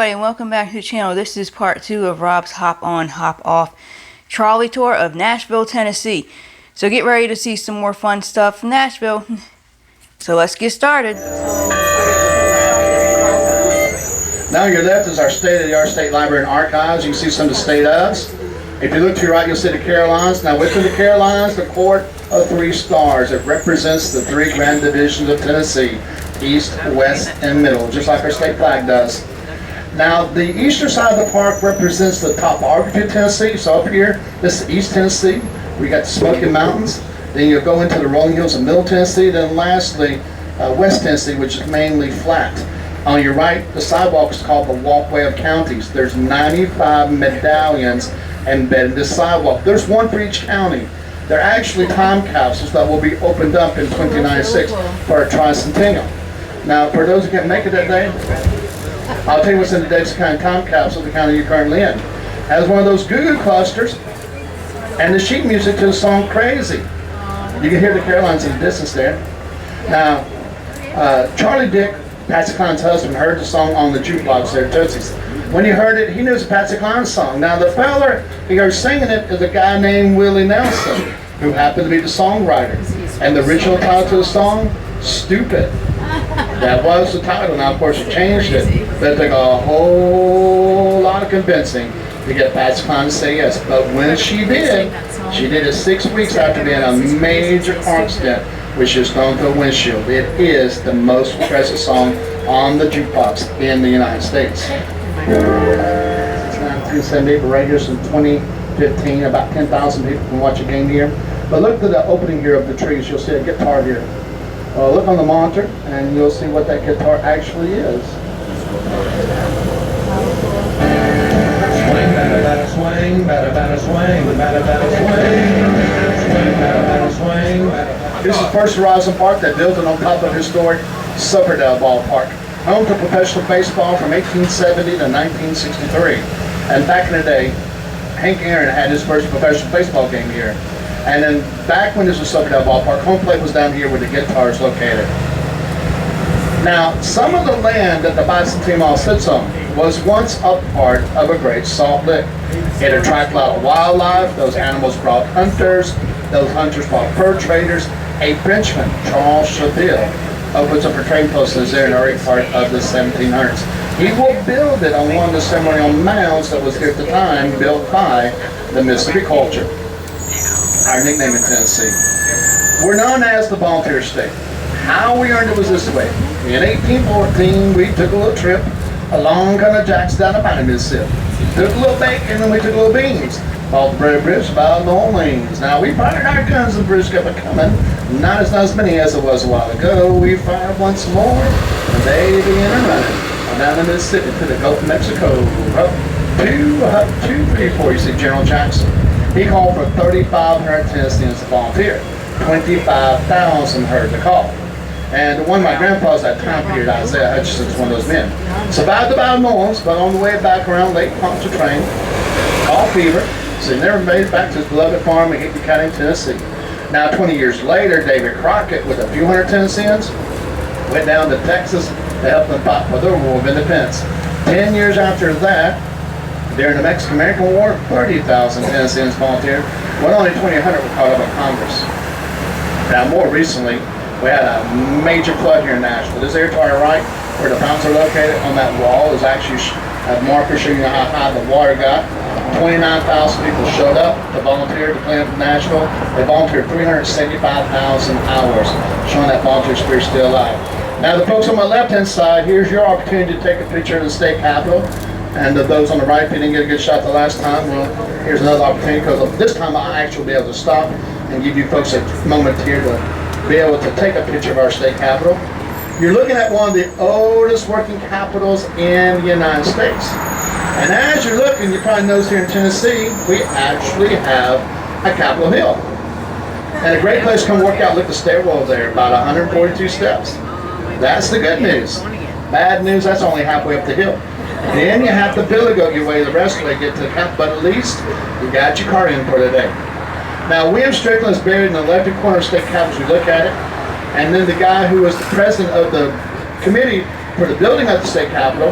everybody, and welcome back to the channel. This is part 2 of Rob's Hop On, Hop Off Trolley Tour of Nashville, Tennessee. So get ready to see some more fun stuff from Nashville. So let's get started. Now on your left is our state-of-the-art state library and archives. You can see some of the state ofs. If you look to your right, you'll see the Carolinas. Now within the Carolinas, the court of 3 stars. It represents the 3 grand divisions of Tennessee: East, West, and Middle, just like our state flag does. Now, the eastern side of the park represents the topography of Tennessee. So up here, this is East Tennessee. We got the Smoky Mountains. Then you'll go into the rolling hills of Middle Tennessee. Then lastly, West Tennessee, which is mainly flat. On your right, the sidewalk is called the Walkway of Counties. There's 95 medallions embedded in this sidewalk. There's one for each county. They're actually time capsules that will be opened up in 2096 for our tricentennial. Now, for those who can't make it that day, I'll tell you what's in the Davidson County time capsule, the county you're currently in. It has one of those goo-goo clusters and the sheet music to the song Crazy. You can hear the Carolinas in the distance there. Now, Charlie Dick, Patsy Cline's husband, heard the song on the jukebox there at Tootsie's. When he heard it, he knew it was a Patsy Cline song. Now, the fella he heard singing it is a guy named Willie Nelson, who happened to be the songwriter. And the original title to the song, Stupid. That was the title. Now, of course, she changed it. But it took a whole lot of convincing to get Patsy Cline to say yes. But when she did it 6 weeks after being a major car accident, which is thrown through a windshield. It is the most requested song on the jukebox in the United States. Since 1978, but right here since 2015, about 10,000 people can watch a game here. But look to the opening here of the trees. You'll see a guitar here. Look on the monitor, and you'll see what that guitar actually is. Swing, batter, batter, swing, batter, batter, swing, batter, batter, swing, swing, batter, batter, swing. This is First Horizon Park that built it on top of historic Silverdale Ballpark, home to professional baseball from 1870 to 1963. And back in the day, Hank Aaron had his first professional baseball game here. And then back when this was Silverdale Ballpark, home plate was down here where the guitar is located. Now, some of the land that the Bicentennial sits on was once a part of a great salt lick. It attracted a lot of wildlife. Those animals brought hunters. Those hunters brought fur traders. A Frenchman, Charles Cheville, opens up a trading post in there in the early part of the 1700s. He will build it on one of the ceremonial mounds that was here at the time, built by the Mississippi culture. Our nickname in Tennessee. We're known as the volunteer state. How we earned it was this way. In 1814, we took a little trip along kind of Jacks down the Valley, Mississippi. Took a little bacon and we took a little beans. Called the Brave Bridge about New Orleans. Now we fired our guns and the bridge kept coming. Not as many as it was a while ago. We fired once more and they began running down the Mississippi to the Gulf of Mexico. Up 2, 3, 4. You see General Jackson. He called for 3,500 Tennesseans to volunteer. 25,000 heard the call. And one of my grandpas at that time period, Isaiah Hutchinson, was one of those men. Survived the Battle of New Orleans, but on the way back around Lake Pontchartrain, caught fever. So he never made it back to his beloved farm in Hickman County, Tennessee. Now, 20 years later, David Crockett, with a few hundred Tennesseans, went down to Texas to help them fight for their War of Independence. 10 years after that, during the Mexican-American War, 30,000 Tennesseans volunteered, when only 2,100 were caught up in Congress. Now, more recently, we had a major flood here in Nashville. This area to our right, where the fountains are located, on that wall is actually a marker showing you how high the water got. 29,000 people showed up to volunteer to clean up Nashville. They volunteered 375,000 hours, showing that volunteer spirit still alive. Now, the folks on my left-hand side, here's your opportunity to take a picture of the state capitol. And those on the right, if you didn't get a good shot the last time, well, here's another opportunity, because this time I'll actually be able to stop and give you folks a moment here to be able to take a picture of our state capitol. You're looking at one of the oldest working capitals in the United States. And as you're looking, you probably notice here in Tennessee, we actually have a Capitol Hill. And a great place to come work out. Look at the stairwell there, about 142 steps. That's the good news. Bad news, that's only halfway up the hill. Then you have to billy goat your way the rest of the way to get to the Capitol, but at least you got your car in for the day. Now, William Strickland is buried in the left corner of the state capitol as we look at it. And then the guy who was the president of the committee for the building of the state capitol.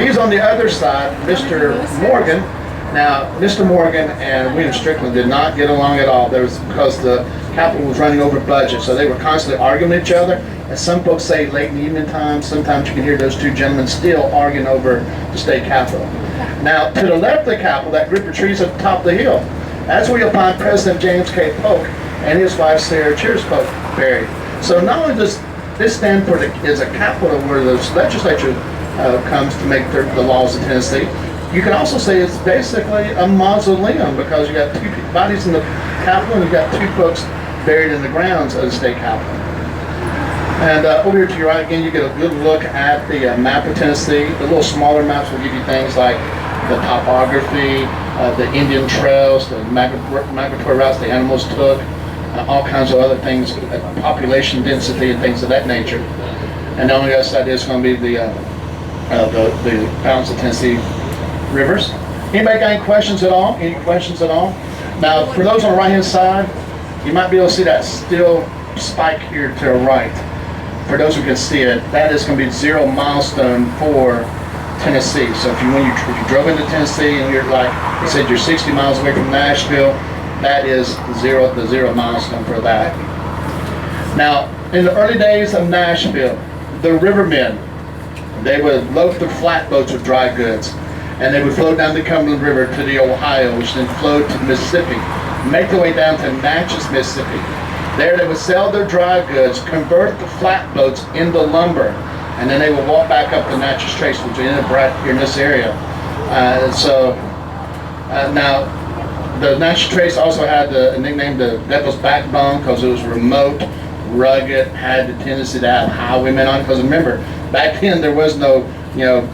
He's on the other side, Mr. Morgan. Now, Mr. Morgan and William Strickland did not get along at all. There was, because the Capitol was running over budget, so they were constantly arguing with each other. And some folks say late in the evening time, sometimes you can hear those two gentlemen still arguing over the state Capitol. Now, to the left of the Capitol, that group of trees at the top of the hill, that's where you'll find President James K. Polk and his wife Sarah Cheers Polk buried. So not only does this stand for is a capital where the legislature comes to make the laws in Tennessee, you can also say it's basically a mausoleum, because you got two bodies in the Capitol and you got two folks buried in the grounds of the state Capitol. And over here to your right again, you get a good look at the map of Tennessee. The little smaller maps will give you things like the topography, the Indian trails, the migratory routes the animals took, all kinds of other things, population density and things of that nature. And on the other side is going to be the bounds of Tennessee rivers. Anybody got any questions at all? Any questions at all? Now, for those on the right-hand side, you might be able to see that steel spike here to the right. For those who can see it, that is going to be 0 milestone for Tennessee. So if you drove into Tennessee and you're like, you said you're 60 miles away from Nashville, that is the 0 milestone for that. Now, in the early days of Nashville, the rivermen, they would load their flatboats with dry goods, and they would float down the Cumberland River to the Ohio, which then flowed to the Mississippi, make their way down to Natchez, Mississippi. There they would sell their dry goods, convert the flatboats into lumber, and then they would walk back up the Natchez Trace, which ended up right here in this area. Now, the Natchez Trace also had the nickname the Devil's Backbone, because it was remote, rugged, had the tendency to have highwaymen on it. Because remember, back then there was no,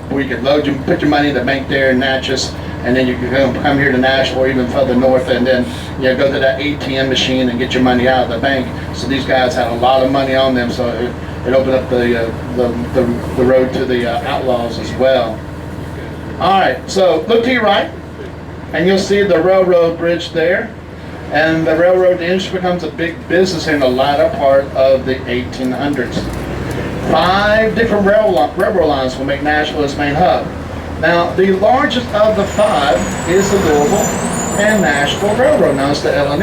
where you could put your money in the bank there in Natchez, and then you could come here to Nashville or even further north, and then go to that ATM machine and get your money out of the bank. So these guys had a lot of money on them, so it opened up the road to the outlaws as well. All right, so look to your right, and you'll see the railroad bridge there. And the railroad industry becomes a big business in the latter part of the 1800s. 5 different railroad lines will make Nashville its main hub. Now, the largest of the 5 is the Louisville and Nashville Railroad, known as the L&N.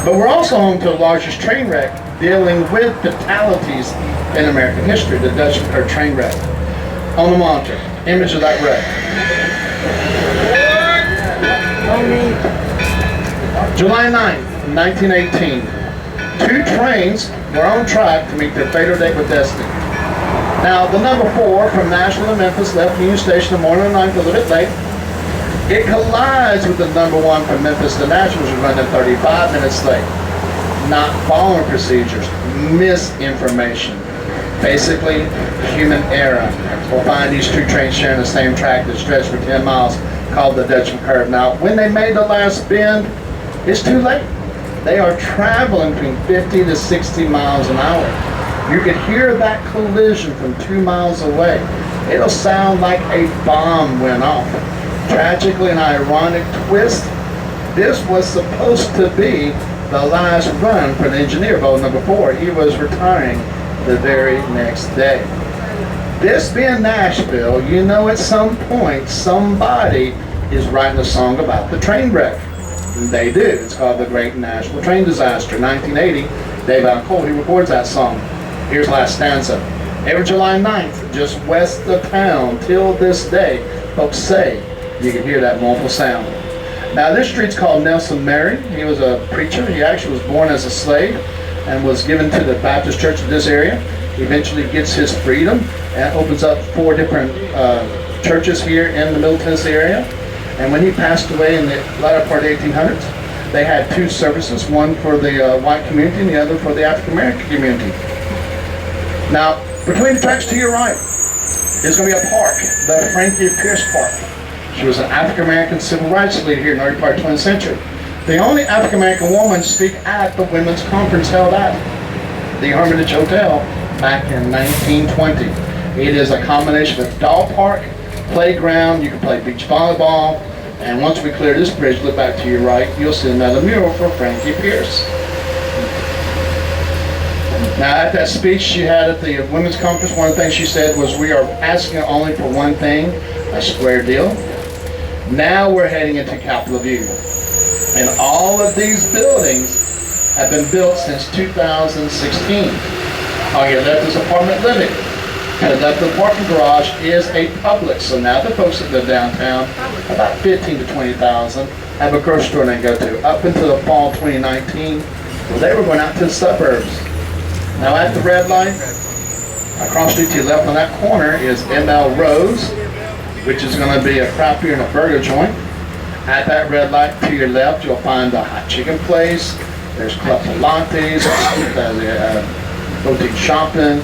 But we're also home to the largest train wreck dealing with fatalities in American history, the Dutch train wreck. On the monitor, image of that wreck. July 9th, 1918. 2 trains were on track to meet their fatal date with destiny. Now, the number 4 from Nashville to Memphis left Union Station the morning of the 9th a little bit late. It collides with the number 1 from Memphis to Nashville, which was running 35 minutes late. Not following procedures, misinformation. Basically, human error. We'll find these 2 trains sharing the same track that stretched for 10 miles, called the Dutchman Curve. Now, when they made the last bend, it's too late. They are traveling between 50 to 60 miles an hour. You can hear that collision from 2 miles away. It'll sound like a bomb went off. Tragically, an ironic twist, this was supposed to be the last run for the engineer, boat number 4. He was retiring the very next day. This being Nashville, at some point somebody is writing a song about the train wreck. They do. It's called The Great Nashville Train Disaster. 1980, Dave Alcoa, he records that song. Here's last stanza. Every July 9th, just west of town, till this day, folks say you can hear that mournful sound. Now, this street's called Nelson Mary. He was a preacher. He actually was born as a slave and was given to the Baptist church of this area. He eventually gets his freedom and opens up 4 different churches here in the Middle Tennessee area. And when he passed away in the latter part of the 1800s, they had 2 services, one for the white community and the other for the African American community. Now, between the tracks to your right is going to be a park, the Frankie Pierce Park. She was an African American civil rights leader here in the early part of the 20th century. The only African American woman to speak at the women's conference held at the Hermitage Hotel back in 1920. It is a combination of dog park, playground, you can play beach volleyball, and once we clear this bridge, look back to your right, you'll see another mural for Frankie Pierce. Now, at that speech she had at the women's conference, one of the things she said was, we are asking only for one thing, a square deal. Now we're heading into Capitol View. And all of these buildings have been built since 2016. All your left is apartment living. To the left of the parking garage is a Publix. So now the folks that live downtown, about 15 to 20,000, have a grocery store they go to. Up until the fall 2019, well, they were going out to the suburbs. Now at the red light, across the street to your left on that corner is ML Rose, which is going to be a craft beer and a burger joint. At that red light to your left, you'll find a hot chicken place. There's Club Pilates, boutique shopping,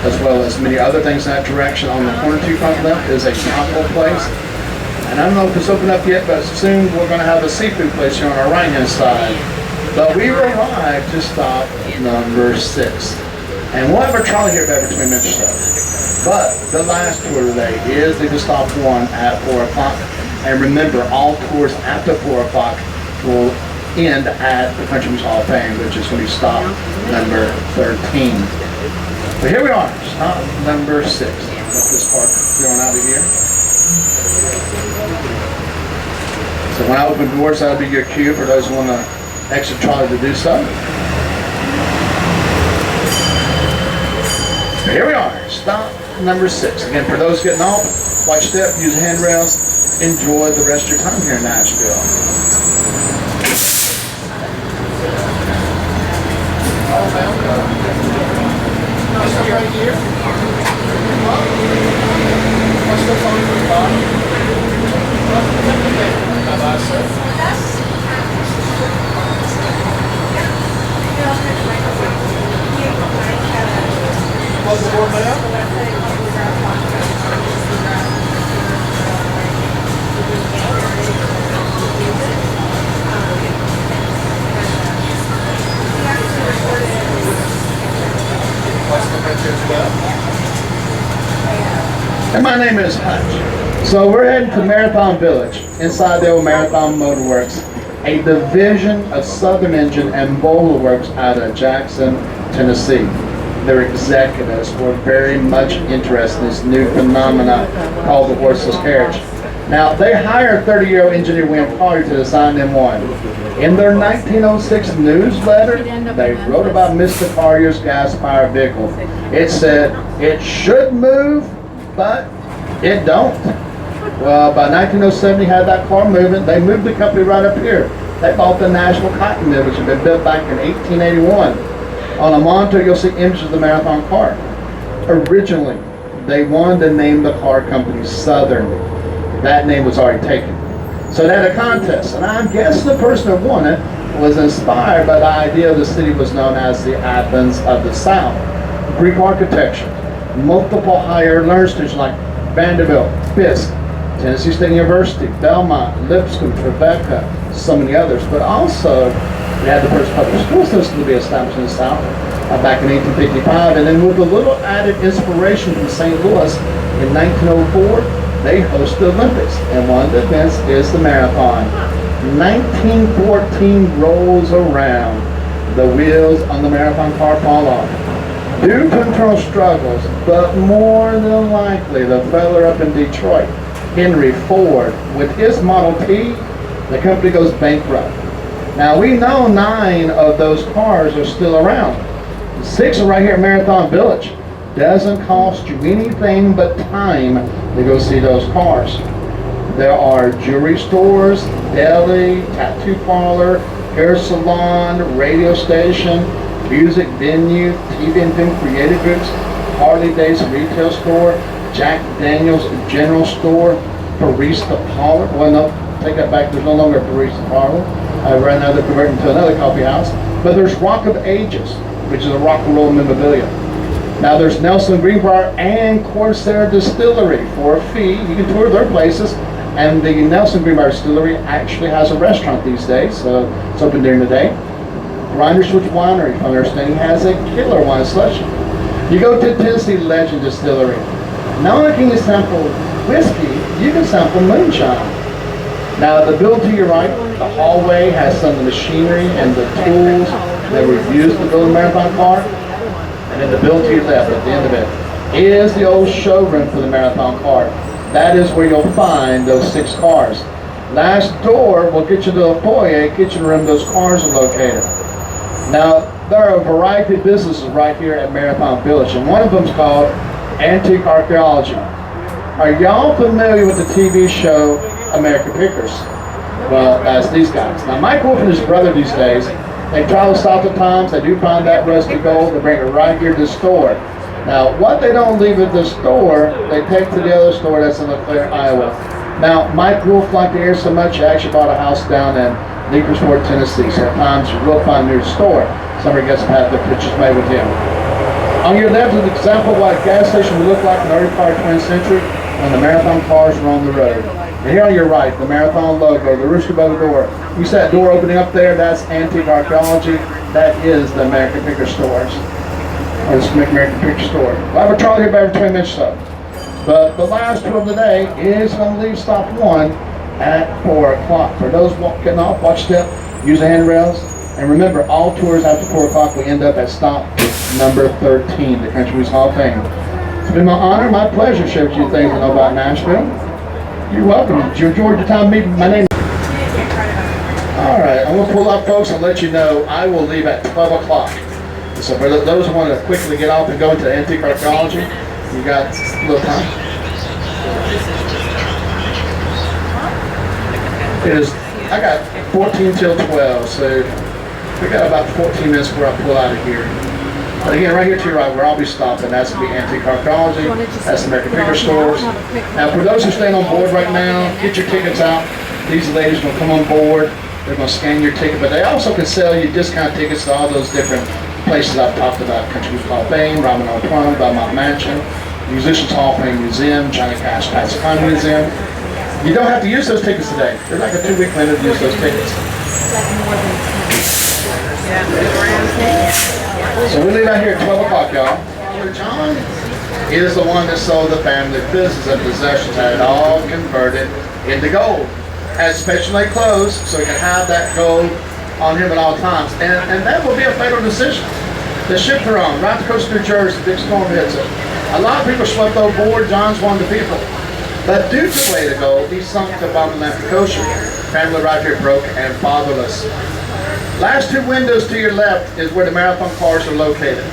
as well as many other things in that direction. On the corner to your left is a taco place. And I don't know if it's open up yet, but soon we're going to have a seafood place here on our right-hand side. But we arrived to stop number 6. And we'll have our trolley here back between minutes or so. But the last tour today is the stop 1 at 4 o'clock. And remember, all tours after 4 o'clock will end at the Country Music Hall of Fame, which is when we stop number 13. So here we are, stop number 6. Let this part going out of here. So when I open doors, that'll be your cue for those who want to exit trolley to do so. So here we are, stop number 6. Again, for those getting off, watch step, use handrails. Enjoy the rest of your time here in Nashville. Right here. What's the phone for What's the board And my name is Hutch. So we're heading to Marathon Village, inside the old Marathon Motor Works, a division of Southern Engine and Boiler Works out of Jackson, Tennessee. Their executives were very much interested in this new phenomena called the horseless carriage. Now, they hired 30-year-old engineer William Collier to design them one. In their 1906 newsletter, they wrote about Mr. Collier's gas-powered vehicle. It said, it should move, but it don't. Well, by 1907, he had that car moving. They moved the company right up here. They bought the Nashville Cotton Mill, which had been built back in 1881. On a monitor, you'll see images of the Marathon car. Originally, they wanted to name the car company Southern. That name was already taken. So they had a contest, and I'm guessing the person that won it was inspired by the idea the city was known as the Athens of the South. Greek architecture, multiple higher learning institutions like Vanderbilt, Fisk, Tennessee State University, Belmont, Lipscomb, Tribeca, so many others. But also, they had the first public school system to be established in the South back in 1855, and then with a little added inspiration from St. Louis in 1904, they host the Olympics, and one of the events is the marathon. 1914 rolls around, the wheels on the marathon car fall off. Due to internal struggles, but more than likely the fella up in Detroit, Henry Ford, with his Model T, the company goes bankrupt. Now we know 9 of those cars are still around. 6 are right here at Marathon Village. Doesn't cost you anything but time to go see those cars. There are jewelry stores, deli, tattoo parlor, hair salon, radio station, music venue, TV and film creative groups, Harley Davidson retail store, Jack Daniels general store, barista parlor. Well, no, take that back. There's no longer a barista parlor. Right now they're converting to another coffee house. But there's Rock of Ages, which is a rock and roll memorabilia. Now there's Nelson Greenbrier and Corsair Distillery for a fee. You can tour their places. And the Nelson Greenbrier Distillery actually has a restaurant these days, so it's open during the day. Grinders Switch Winery, from understanding, has a killer wine selection. You go to Tennessee Legend Distillery. Not only can you sample whiskey, you can sample moonshine. Now the building to your right The hallway has some of the machinery and the tools that were used to build a marathon car. And then the building to your left at the end of it is the old showroom for the marathon car. That is where you'll find those 6 cars. Last door will get you to the foyer, kitchen room, those cars are located. Now, there are a variety of businesses right here at Marathon Village, and one of them is called Antique Archaeology. Are y'all familiar with the TV show American Pickers? Well, that's these guys. Now, Mike Wolf and his brother these days, they travel south of times, they do find that rusty gold, they bring it right here to the store. Now, what they don't leave at the store, they take to the other store that's in LeClaire, Iowa. Now, Mike Wolf liked the air so much, he actually bought a house down in Leakersford, Tennessee. So at times you will find near the store, somebody gets to have their pictures made with him. On your left is an example of what a gas station would look like in the early part of the 20th century when the marathon cars were on the road. And here on your right, the marathon logo, the rooster above the door. You see that door opening up there? That's Antique Archaeology. That is the American Picker Stores. Or the American Picker Store. We'll have a trolley here by every 20 minutes or so. But the last tour of the day is going to leave stop 1 at 4 o'clock. For those getting off, watch step, use the handrails. And remember, all tours after 4 o'clock will end up at stop number 13, the Country Music Hall of Fame. It's been my honor, my pleasure to share with you things I know about Nashville. You're welcome. Did you enjoy your time meeting? My name is... All right, I'm going to pull up, folks, and let you know I will leave at 12 o'clock. So for those who want to quickly get off and go into Antique Archaeology, you got a little time. I got 14 till 12, so we got about 14 minutes before I pull out of here. But again, right here to your right, where I'll be stopping, that's going to be Antique Archaeology, that's American Picker Stores. Now, for those who are staying on board right now, get your tickets out. These ladies will come on board. They're going to scan your ticket, but they also can sell you discount tickets to all those different places I've talked about: Country Music Hall of Fame, Ryman Auditorium, Belmont Mansion, Musicians Hall of Fame Museum, Johnny Cash Pat's Economy Museum. You don't have to use those tickets today. There's like a 2-week limit to use those tickets. So we leave out here at 12 o'clock, y'all. Father John is the one that sold the family business and possessions, had it all converted into gold. Had special made clothes so he could have that gold on him at all times. And that will be a fatal decision. The ship they're on, right to the coast of New Jersey, big storm hits it. A lot of people swept overboard. John's one of the people. But due to the weight of gold, he sunk to the bottom of the Atlantic Ocean. Family right here broke and fatherless. Last 2 windows to your left is where the marathon cars are located.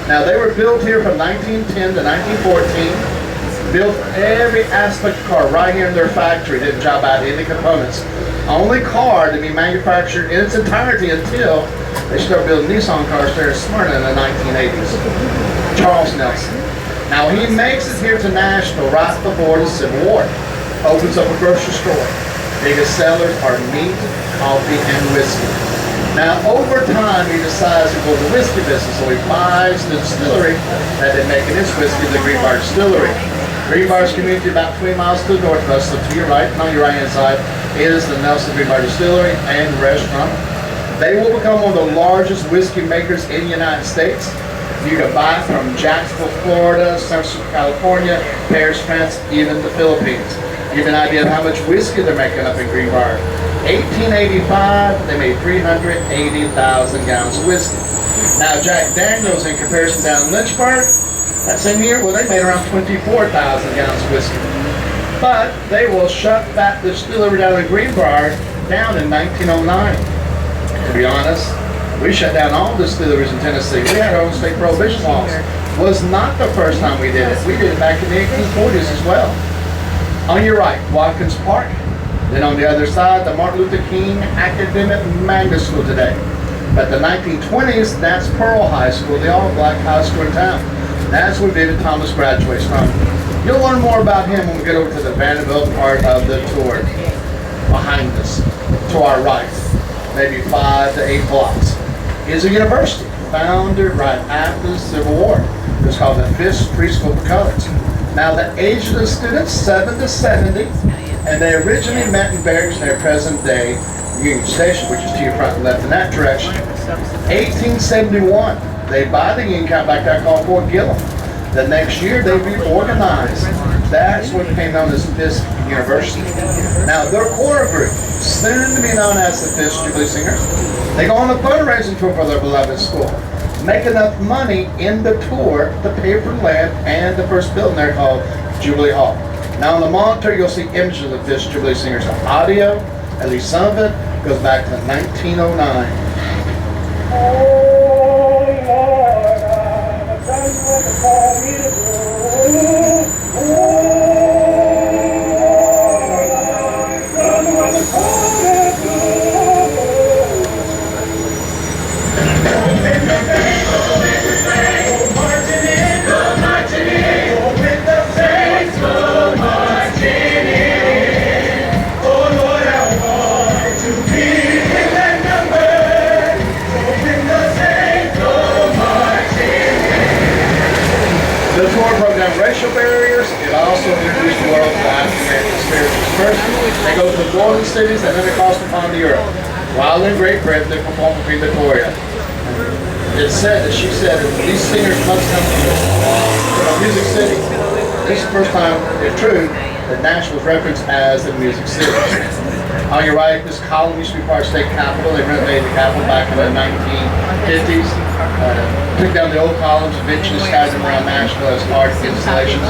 Now, they were built here from 1910 to 1914. Built every aspect of the car right here in their factory. Didn't drop out any components. Only car to be manufactured in its entirety until they started building Nissan cars there in Smyrna in the 1980s. Charles Nelson. Now, he makes it here to Nashville right before the Civil War. Opens up a grocery store. Biggest sellers are meat, coffee, and whiskey. Now, over time, he decides to go to the whiskey business, so he buys the distillery that they're making his whiskey, the Greenbrier Distillery. Greenbrier's community about 3 miles to the north of us, so to your right, and on your right-hand side, is the Nelson Greenbrier Distillery and restaurant. They will become one of the largest whiskey makers in the United States. You can buy it from Jacksonville, Florida, San Francisco, California, Paris, France, even the Philippines. Give you an idea of how much whiskey they're making up in Greenbrier. 1885, they made 380,000 gallons of whiskey. Now, Jack Daniels, in comparison down in Lynchburg, that same year, well, they made around 24,000 gallons of whiskey. But they will shut that distillery down in Greenbrier down in 1909. To be honest, we shut down all distilleries in Tennessee. We had our own state prohibition laws. Was not the first time we did it. We did it back in the 1840s as well. On your right, Watkins Park. Then on the other side, the Martin Luther King Academic Magnet School today. But the 1920s, that's Pearl High School, the all-black high school in town. That's where David Thomas graduates from. You'll learn more about him when we get over to the Vanderbilt part of the tour. Behind us, to our right, maybe 5 to 8 blocks, is a university founded right after the Civil War. It was called the Fisk Preschool for Colors. Now, the age of the students, 7 to 70, and they originally met in barracks near present-day Union Station, which is to your front and left in that direction. 1871, they buy the Union camp back there called Fort Gillum. The next year, they reorganized. That's what became known as Fisk University. Now, their core group, soon to be known as the Fifth Jubilee Singers. They go on a fundraising tour for their beloved school, make enough money in the tour to pay for land and the first building there called Jubilee Hall. Now on the monitor you'll see images of the Fifth Jubilee Singers. The audio, at least some of it, goes back to 1909. Oh Lord, I've done what you call me to do. Oh Lord, I've done what you call me to do. The tour broke down racial barriers. It also introduced the world to African American spirituals. First, they go to the northern cities and then across the pond to Europe. While in Great Britain, they performed for Queen Victoria. It's said that she said that these singers must come from a music city. This is the first time, if true, that Nashville was referenced as the music city. On your right, this column used to be part of state capitol. They renovated the capitol back in the 1950s. Took down the old columns, eventually scattered them around Nashville as art installations.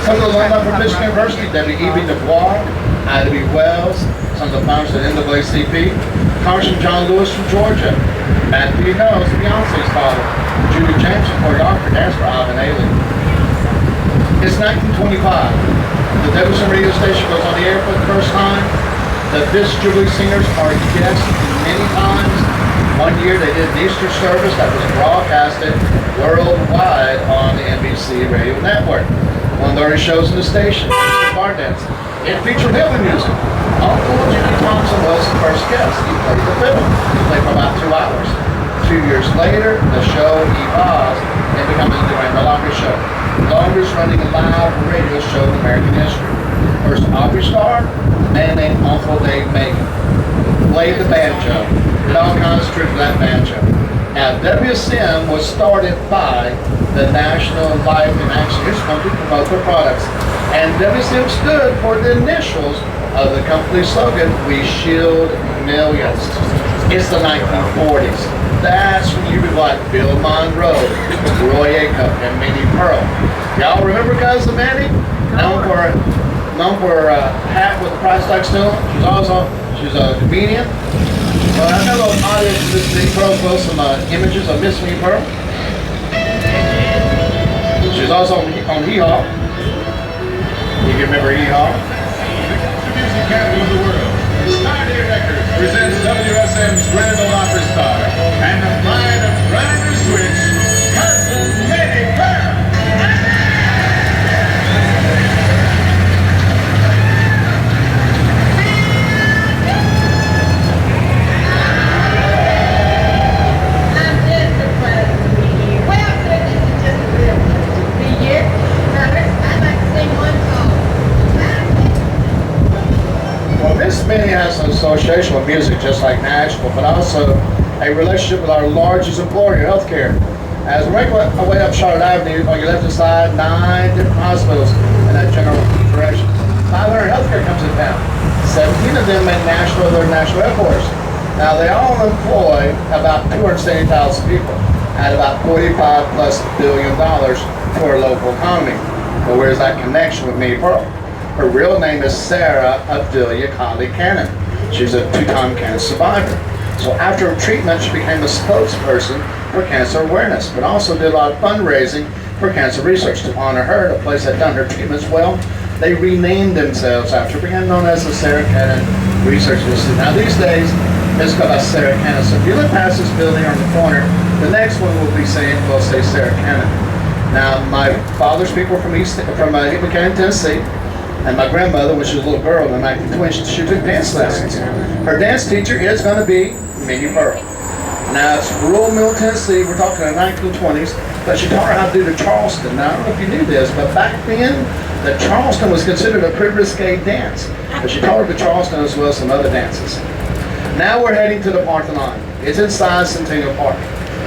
Some of the alumni from Michigan University, W.E.B. Du Bois, Ida B. Wells, some of the founders of the NAACP, Congressman John Lewis from Georgia, Matt B. Knowles, Beyonce's father, Judy James, choreographer, dance for Ivan Ailey. It's 1925. The Davidson radio station goes on the air for the first time. The Fifth Jubilee Singers are guests many times. One year they did an Easter service that was broadcasted worldwide on the NBC radio network. One of the early shows in the station, the bar dance. It featured fiddle music. Uncle Jimmy Thompson was the first guest. He played the fiddle. He played for about 2 hours. 2 years later, the show evolved and became the longest show. Longest running live radio show in American history. First Aubrey Starr, a man named Uncle Dave Macon. Played the banjo. Did all kinds of tricks with that banjo. Now, WSM was started by the National Life and Action Music Company to promote their products. And WSM stood for the initials of the company slogan, "We Shield Millions." It's the 1940s. That's when you be like Bill Monroe, Roy Acuff, and Minnie Pearl. Y'all remember Cousin Minnie? Known for a hat with a price tag still. She's a comedian. I have a little audience of this Minnie Pearl, as well as some images of Miss Minnie Pearl. She's also on Hee Haw. You can remember Hee Haw? The music capital of the world. Skyday Records presents WSM's Grand Ole Opry star and the pride of Grinder Switch, Cousin Minnie Pearl. Miss Minnie has an association with music just like Nashville, but also a relationship with our largest employer, healthcare. As we make our way up Charlotte Avenue, on your left side, 9 different hospitals in that general direction. 500 healthcare comes in town. 17 of them make Nashville their national headquarters. Now they all employ about 270,000 people at about $45+ billion to our local economy. But where's that connection with Minnie Pearl? Her real name is Sarah Abdelia Colley Cannon. She's a 2-time cancer survivor. So after her treatment, she became a spokesperson for cancer awareness, but also did a lot of fundraising for cancer research. To honor her, the place that done her treatments well, they renamed themselves after her, became known as the Sarah Cannon Research Institute. Now these days, it's called Sarah Cannon. So if you look past this building on the corner, the next one will say Sarah Cannon. Now my father's people were from Hickman County, Tennessee. And my grandmother, when she was a little girl in the 1920s, she took dance lessons. Her dance teacher is going to be Minnie Pearl. Now, it's rural Middle Tennessee. We're talking the 1920s. But she taught her how to do the Charleston. Now, I don't know if you knew this, but back then, the Charleston was considered a pretty risque dance. But she taught her the Charleston as well as some other dances. Now we're heading to the Parthenon. It's inside Centennial Park.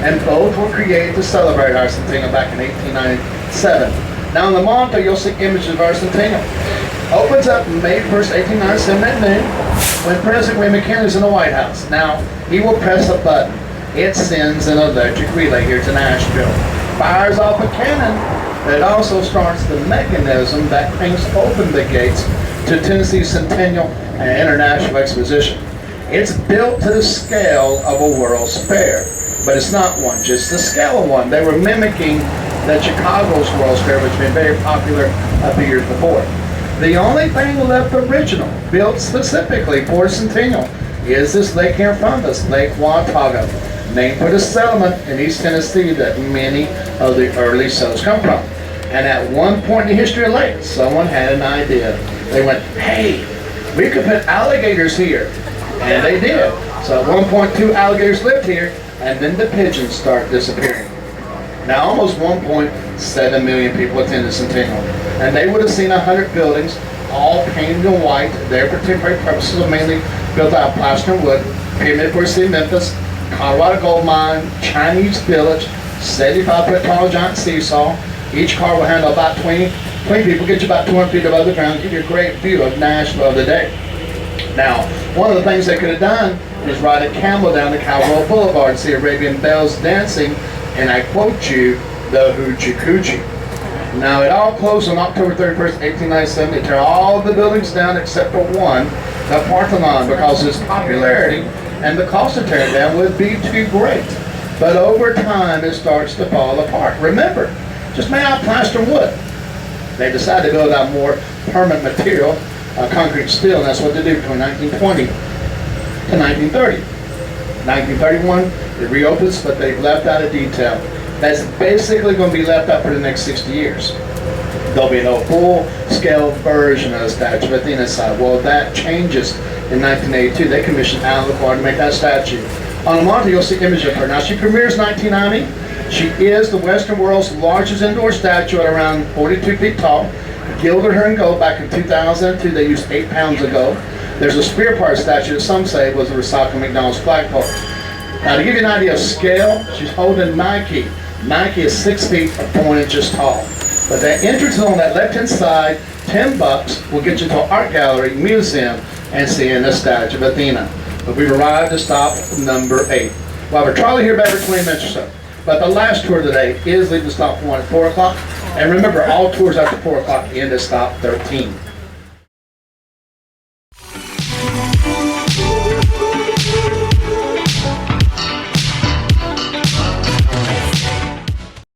And both were created to celebrate our centennial back in 1897. Now, in the monitor, you'll see images of our centennial. Opens up May 1st, 1897 at noon, when President William McKinley's in the White House. Now, he will press a button. It sends an electric relay here to Nashville. Fires off a cannon. It also starts the mechanism that cranks open the gates to Tennessee's Centennial and International Exposition. It's built to the scale of a World's Fair, but it's not one, just the scale of one. They were mimicking the Chicago's World's Fair, which had been very popular a few years before. The only thing left original, built specifically for Centennial, is this lake here in front of us, Lake Watauga, named for the settlement in East Tennessee that many of the early settlers come from. And at one point in the history of the lake, someone had an idea. They went, hey, we could put alligators here. And they did. So at one point, 2 alligators lived here, and then the pigeons start disappearing. Now almost 1.7 million people attend the Centennial, and they would have seen 100 buildings, all painted in white. There for temporary purposes, are mainly built out of plaster and wood. Pyramid for the city of Memphis, Colorado gold mine, Chinese village, 75-foot tall giant seesaw. Each car will handle about 20 people, get you about 200 feet above the ground, give you a great view of Nashville of the day. Now, one of the things they could have done is ride a camel down the Cowboy Boulevard and see Arabian belles dancing, and I quote you, the Hoochie Coochie. Now, it all closed on October 31st, 1897. They tear all the buildings down except for one, the Parthenon, because of its popularity, and the cost to tear it down would be too great. But over time, it starts to fall apart. Remember, just made out of plaster and wood. They decided to build out more permanent material, concrete steel, and that's what they did between 1920 to 1930. 1931, it reopens, but they've left out a detail. That's basically going to be left out for the next 60 years. There'll be no full-scale version of the statue of Athena side. Well, that changes in 1982. They commissioned Alan LaCroix to make that statue. On the monitor, you'll see images of her. Now, she premieres 1990. She is the Western world's largest indoor statue at around 42 feet tall. Gilded her in gold back in 2002. They used 8 pounds of gold. There's a spear part statue that some say was a recycled McDonald's flagpole. Now, to give you an idea of scale, she's holding Nike. Nike is 6 feet or 4 inches tall. But that entrance on that left-hand side, $10 will get you to an art gallery, museum, and seeing the statue of Athena. But we've arrived to stop number 8. We'll have a trolley here about every 20 minutes or so. But the last tour of the day is leaving stop 1 at 4 o'clock. And remember, all tours after 4 o'clock end at stop 13.